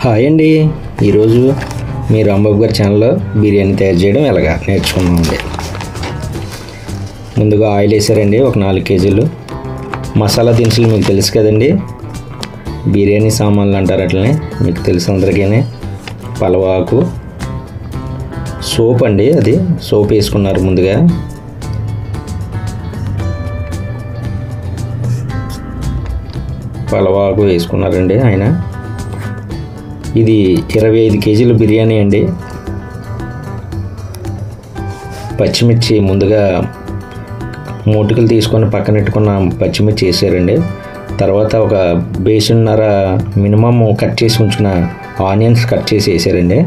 Hi అండి. ఈరోజు మీ రాంబాబు గారి ఛానల్లో బిర్యానీ తయారు చేయడం ఎలాగా నేర్చుకున్నామండి. ముందుగా ఆయిల్ వేసారండి, ఒక 4 కేజీలు. మసాలా దినుసులు మీకు తెలుసు కదండి, బిర్యానీ సామాన్లు అంటారు అట్లనే, మీకు తెలుసు అందరికీ. పలవాకు, సోప్ అండి, అది సోప్ వేసుకున్నారు ముందుగా. పలవాకు వేసుకున్నారండి ఆయన. ఇది 25 కేజీల బిర్యానీ అండి. పచ్చిమిర్చి ముందుగా మూటికలు తీసుకొని పక్కనెట్టుకున్న పచ్చిమిర్చి వేసారండి. తర్వాత ఒక బేసిన్నర మినిమమ్ కట్ చేసి ఉంచుకున్న ఆనియన్స్ కట్ చేసి వేసారండి.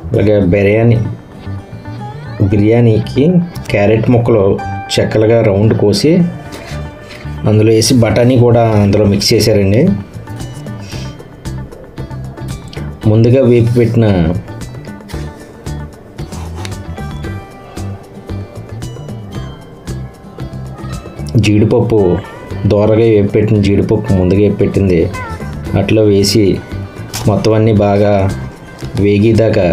అలాగే బిర్యానీకి క్యారెట్ ముక్కలు చెక్కలుగా రౌండ్ కోసి అందులో వేసి బఠానీ కూడా అందులో మిక్స్ చేశారండి. ముందుగా వేపి పెట్టిన జీడిపప్పు, దోరగా వేపి పెట్టిన జీడిపప్పు ముందుగా వేపి పెట్టింది అట్లా వేసి మొత్తం అన్నీ బాగా వేగేదాకా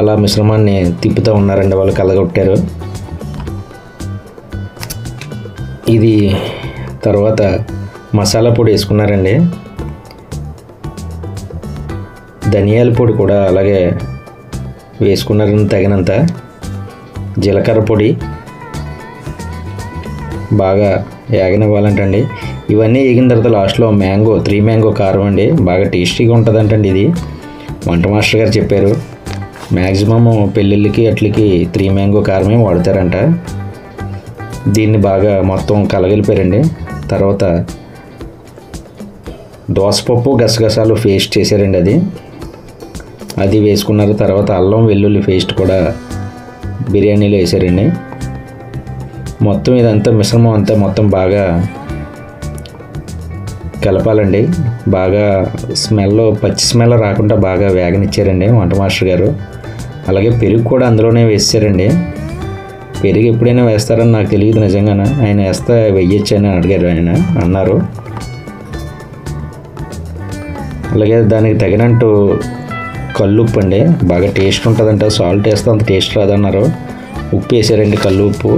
అలా మిశ్రమాన్ని తిప్పుతూ ఉన్నారండి. వాళ్ళు కలగొట్టారు. ఇది తర్వాత మసాలా పొడి వేసుకున్నారండి. ధనియాల పొడి కూడా అలాగే వేసుకున్నారని తగినంత. జీలకర్ర పొడి బాగా వేగనివ్వాలంటండి. ఇవన్నీ వేగిన తర్వాత లాస్ట్లో 3 మ్యాంగో కారం అండి, బాగా టేస్టీగా ఉంటుందంటండి. ఇది వంట మాస్టర్ గారు చెప్పారు. మ్యాక్సిమమ్ పెళ్ళిళ్ళకి అట్లకి 3 మ్యాంగో కారమే వాడతారంట. దీన్ని బాగా మొత్తం కలగలిపారండి. తర్వాత దోసపప్పు, గసగసాలు పేస్ట్ చేశారండి, అది వేసుకున్నారు. తర్వాత అల్లం వెల్లుల్లి పేస్ట్ కూడా బిర్యానీలో వేసారండి. మొత్తం ఇదంతా మిశ్రమం అంతా మొత్తం బాగా కలపాలండి. బాగా పచ్చి స్మెల్ రాకుండా బాగా వేగనిచ్చారండి వంట మాస్టర్ గారు. అలాగే పెరుగు కూడా అందులోనే వేసారండి. పెరుగు ఎప్పుడైనా వేస్తారని నాకు తెలియదు నిజంగానే. ఆయన వేస్తే వెయ్యొచ్చు అని అడిగారు, ఆయన అన్నారు. అలాగే దానికి తగినట్టు కల్లుప్పు అండి, బాగా టేస్ట్ ఉంటుందంట. సాల్ట్ వేస్తే అంత టేస్ట్ రాదన్నారు. ఉప్పు వేసారండి, కల్లు ఉప్పు.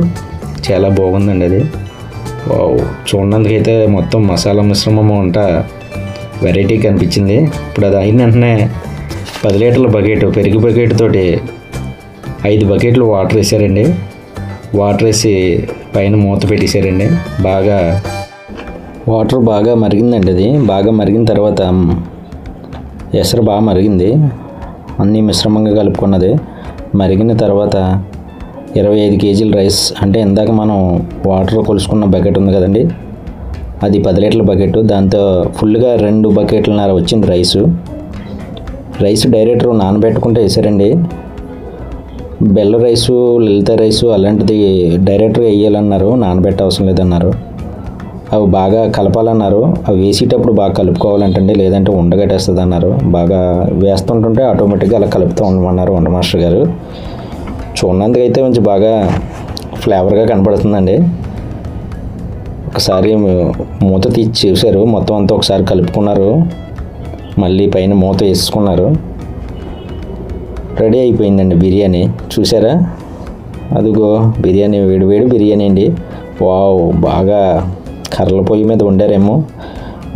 చాలా బాగుందండి అది. చూడడానికైతే మొత్తం మసాలా మిశ్రమం అంతా వెరైటీగా అనిపించింది. ఇప్పుడు అది అయిన వెంటనే 10 లీటర్ల బకెట్, పెరుగు బకెట్ తోటి 5 బకెట్లు వాటర్ వేసారండి. వాటర్ వేసి పైన మూత పెట్టేశారండి. వాటర్ బాగా మరిగిందండి. అది బాగా మరిగిన తర్వాత ఎసరు బాగా మరిగింది, అన్నీ మిశ్రమంగా కలుపుకున్నది. మరిగిన తర్వాత 25 కేజీల రైస్, అంటే ఇందాక మనం వాటర్ కొలుసుకున్న బకెట్ ఉంది కదండి, అది 10 లీటర్ల బకెట్. దాంతో ఫుల్గా 2 బకెట్లన్నర వచ్చింది రైస్ డైరెక్ట్ నానబెట్టుకుంటే వేసారండి. బెల్ల రైసు, లలిత రైసు అలాంటిది డైరెక్ట్గా వేయాలన్నారు, నానబెట్ట అవసరం లేదన్నారు. అవి బాగా కలపాలన్నారు. అవి వేసేటప్పుడు బాగా కలుపుకోవాలంటండి, లేదంటే ఉండగట్టేస్తుంది అన్నారు. బాగా వేస్తుంటుంటే ఆటోమేటిక్గా అలా కలుపుతూ ఉండమన్నారు వంట మాస్టర్ గారు. చూడడానికి అయితే కొంచెం బాగా ఫ్లేవర్గా కనపడుతుందండి. ఒకసారి మూత తీసి చూశారు, మొత్తం అంతా ఒకసారి కలుపుకున్నారు. మళ్ళీ పైన మూత వేసుకున్నారు. రెడీ అయిపోయిందండి బిర్యానీ. చూసారా, అదిగో బిర్యానీ, వేడి బిర్యానీ అండి. వావ్, బాగా కర్రల పొయ్యి మీద వండారేమో,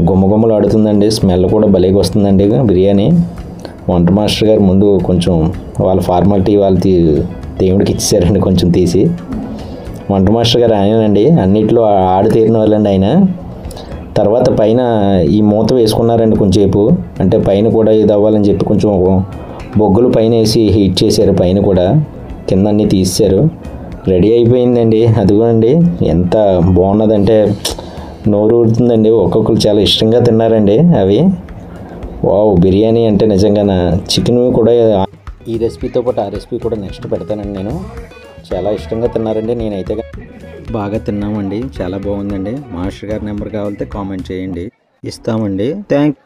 గుమ్మగుమ్మలు ఆడుతుందండి. స్మెల్ కూడా భలేగా వస్తుందండి బిర్యానీ. వంట మాస్టర్ గారు ముందు కొంచెం వాళ్ళ ఫార్మాలిటీ దేవుడికి ఇచ్చేసారండి కొంచెం తీసి. వంట మాస్టర్ గారు ఆయనండి, అన్నిట్లో ఆడితేరిన వాళ్ళండి ఆయన. తర్వాత పైన ఈ మూత వేసుకున్నారండి కొంచెంసేపు, అంటే పైన కూడా ఇది అవ్వాలని చెప్పి కొంచెం బొగ్గులు పైన వేసి హీట్ చేశారు. పైన కూడా కింద అన్నీ తీసేశారు. రెడీ అయిపోయిందండి. అదిగోండి ఎంత బాగున్నదంటే నోరు ఊరుతుందండి. ఒక్కొక్కరు చాలా ఇష్టంగా తిన్నారండి అవి. వావ్, బిర్యానీ అంటే నిజంగా చికెన్ కూడా ఈ రెసిపీతో పాటు ఆ రెసిపీ కూడా నెక్స్ట్ పెడతానండి నేను. చాలా ఇష్టంగా తిన్నారండి. నేనైతే బాగా తిన్నామండి, చాలా బాగుందండి. మాస్టర్ గారి నెంబర్ కావాలంటే కామెంట్ చేయండి, ఇస్తామండి. థ్యాంక్